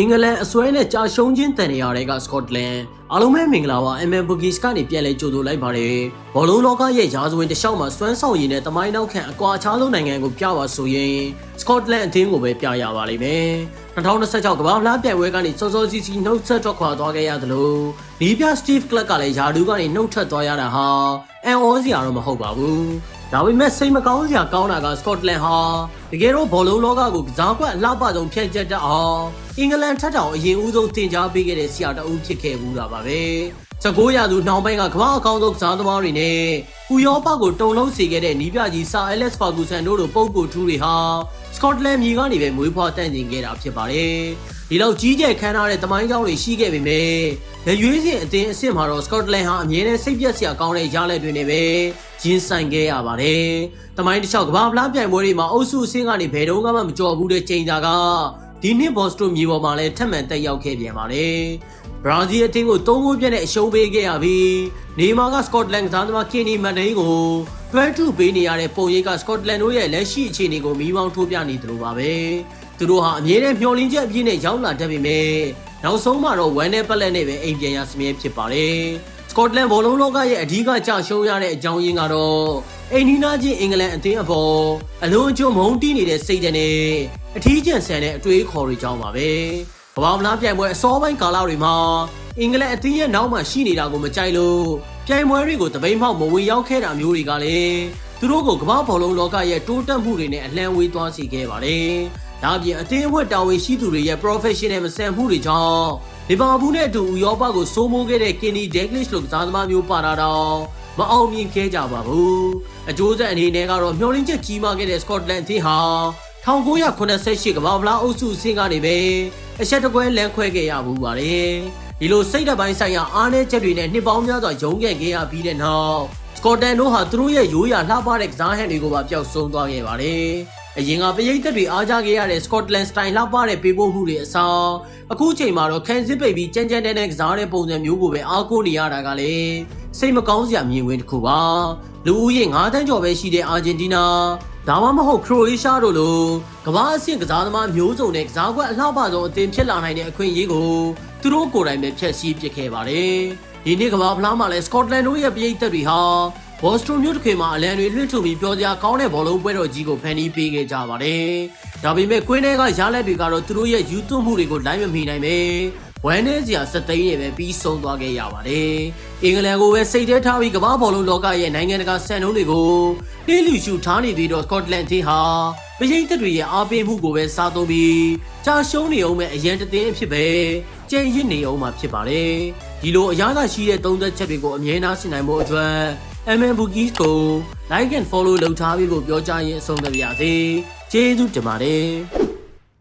အင်္ဂလန်အစွဲနဲ့ကြာရှုံးခြင်းတန်နေရတဲ့ကစကော့တလန်အားလုံးပဲမင်္ဂလာပါ MM Bookies ကနေပြန်လဲကြိုဆိုလိုက်ပါတယ်ဘောလုံးလောကရဲ့ရာဇဝင်တစ်လျှောက်မှာစွမ်းဆောင်ရည်နဲ့တမိုင်းနောက်ခံအကွာခြားဆုံးနိုင်ငံကိုပြပါဆိုရင်စကော့တလန်အသင်းကိုပဲပြရပါလိမ့်မယ်2026ကမ္ဘာ့ဖလားပြိုင်ပွဲကနေစောစောစီးစီးနှုတ်ဆက်ထွက်ခွာသွားခဲ့ရသလိုနီးပြစတီဗ်ကလပ်ကလည်းယာဒူးကနေနှုတ်ထွက်သွားရတာဟာအန်အောစရာတော့မဟုတ်ပါဘူးဒါပေမဲ့စိတ်မကောင်းစရာကောင်းတာကစကော့တလန်ဟာတကယ်တော့ဘောလုံးလောကကိုကစားကွက်အလှပဆုံးဖြန့်ကျက်တတ်အောင်အင်္ဂလန်ထက်တောင်အရင်ဦးဆုံးတင်ကြားပေးခဲ့တဲ့ဆရာတအုပ်ဖြစ်ခဲ့ဘူးတာပါပဲ19ရာစုနှောင်းပိုင်းကကမ္ဘာအကောင်းဆုံးကစားသမားတွေနဲ့ဥရောပကိုတုံလုံးစေခဲ့တဲ့နီးပြကြီးဆာအဲလက်စ်ဖာဂူဆန်တို့လိုပုံကိုထူးတွေဟာစကော့တလန်မြေကနေပဲမွေးဖွားတန့်ကျင်ခဲ့တာဖြစ်ပါတယ်ဒီလောက်ကြီးကျယ်ခမ်းနားတဲ့တမိုင်းကြောင်းတွေရှိခဲ့ပေမဲ့ရွေးစဉ်အသင်းအဆင့်မှာတော့စကော့တလန်ဟာအမြဲတမ်းစိတ်ပြက်စရာကောင်းတဲ့ရလဒ်တွေနဲ့ပဲရင်ဆိုင်ခဲ့ရပါတယ်တမိုင်းတစ်လျှောက်ကမ္ဘာဖလားပြိုင်ပွဲတွေမှာအုပ်စုအဆင့်ကနေဘယ်တော့မှမကြော်ဘူးတဲ့ချိန်တာကဒီနှစ်ဘော့စတိုမြေပေါ်မှာလည်းထပ်မံတက်ရောက်ခဲ့ပြန်ပါတယ်ဘရာဇီးအသင်းကို3ဂိုးပြတ်နဲ့အရှုံးပေးခဲ့ရပြီးနေမာကစကော့တလန်ကစားသမားကင်နီမန်ဒိန်းကိုတွဲထုပေးနေရတဲ့ပုံရိပ်ကစကော့တလန်တို့ရဲ့လက်ရှိအခြေအနေကိုမီးမောင်းထိုးပြနေသလိုပါပဲသူတို့ဟာအမြဲတမ်းမျှော်လင့်ချက်အပြည့်နဲ့ရောက်လာတတ်ပေမဲ့နောက်ဆုံးမှာတော့ဝမ်းနဲ့ပလက်နဲ့ပဲအိမ်ပြန်ရစမြဲဖြစ်ပါတယ်စကော့တလန်ဘောလုံးလောကရဲ့အဓိကကြရှုံးရတဲ့အကြောင်းရင်းကတော့အိမ်နီးနားချင်းအင်္ဂလန်အသင်းအပေါ်အလွန်အကျွံမုန်းတီးနေတဲ့စိတ်ဓာတ်နဲ့အထီးကျန်ဆန်တဲ့အတွေးခေါ်တွေကြောင်းပါပဲကမ္ဘာဖလားပြိုင်ပွဲအစောပိုင်းကာလတွေမှာအင်္ဂလန်အသင်းရဲ့နောက်မှာရှိနေတာကိုမကြိုက်လို့ပြိုင်ပွဲတွေကိုတပိတ်မှောက်မဝင်ရောက်ခဲ့တာမျိုးတွေကလည်းသူတို့ကိုကမ္ဘာဘောလုံးလောကရဲ့တိုးတက်မှုတွေနဲ့အလှမ်းဝေးသွားစေခဲ့ပါတယ်ဒါအပြင်အသင်းအဖွဲ့တာဝန်ရှိသူတွေရဲ့ professional မဆန်မှုတွေကြောင့်လီဗာပူးနဲ့အတူဥရောပကိုစိုးမိုးခဲ့တဲ့ကင်နီဒက်ဂလစ်လိုကစားသမားမျိုးပါတာတော့မအောင်မြင်ခဲ့ကြပါဘူးအကျိုးဆက်အနေနဲ့ကတော့မျှော်လင့်ချက်ကြီးမားခဲ့တဲ့စကော့တလန်အသင်းဟာ1988ကမ္ဘာဖလားအုပ်စုအဆင့်ကနေပဲအချက်တကွဲလမ်းခွဲခဲ့ရဘူးပါတယ်ဒီလိုစိတ်ဓာတ်ပိုင်းဆိုင်ရာအားနည်းချက်တွေနဲ့နှစ်ပေါင်းများစွာရုန်းကန်ခဲ့ရပြီးတဲ့နောက်စကော့တလန်တို့ဟာသူတို့ရဲ့ရိုးရာလှပတဲ့ကစားဟန်တွေကိုပါပျောက်ဆုံးသွားခဲ့ပါတယ်အရင်ကပရိသတ်တွေအားကြခဲ့ရတဲ့စကော့တလန်စတိုင်လှပတဲ့ပေးပို့မှုတွေအစားအခုချိန်မှာတော့ခန်းစစ်ပိတ်ပြီးကြမ်းကြမ်းတဲ့ကစားတဲ့ပုံစံမျိုးကိုပဲအားကိုးနေရတာကလည်းစိတ်မကောင်းစရာမြင်ကွင်းတစ်ခုပါလူဦးရေ9တန်းကျော်ပဲရှိတဲ့အာဂျင်တီးနားဒါမှမဟုတ်ခရိုအေးရှားတို့လိုကမ္ဘာအဆင့်ကစားသမားမျိုးစုံနဲ့ကစားကွက်အလှပဆုံးအသင်းဖြစ်လာနိုင်တဲ့အခွင့်အရေးကိုသူတို့ကိုယ်တိုင်ပဲဖျက်ဆီးပစ်ခဲ့ပါတယ်ဒီနေ့ကမ္ဘာဖလားမှာလည်းစကော့တလန်တို့ရဲ့ပရိသတ်တွေဟာဘော့စတိုမြို့တစ်ခွင်မှာအလံတွေလွှင့်ထူပြီးပြောစရာကောင်းတဲ့ဘောလုံးပွဲတော်ကြီးကိုဖန်တီးပေးခဲ့ကြပါတယ်ဒါပေမဲ့ကွင်းထဲကရလက်တွေကတော့သူတို့ရဲ့ယူသွမှုတွေကိုလိုက်မမီနိုင်ပဲဝမ်းနည်းစရာစသိန်းတွေပဲပြီးဆုံးသွားခဲ့ရပါတယ်အင်္ဂလန်ကိုပဲစိတ်ထဲထားပြီးကမ္ဘာဘောလုံးလောကရဲ့နိုင်ငံတကာစံနှုန်းတွေကိုနှိမ့်လူရှုထားနေပြီးတော့စကော့တလန်အသင်းဟာပရိသတ်တွေရဲ့အားပေးမှုကိုပဲစားသုံးပြီးကြာရှုံးနေအောင်မဲ့အရန်တသင်းအဖြစ်ပဲကျန်ရစ်နေအောင်မှာဖြစ်ပါတယ်ဒီလိုအရသာရှိတဲ့သုံးသက်ချက်တွေကိုအမြဲတမ်းဆင်နိုင်ဖို့အတွက် MM Bookies ကို like and follow လုပ်ထားပြီးဖို့ပြောကြရင်အဆုံးသတ်ပါရစေကျေးဇူးတင်ပါတယ်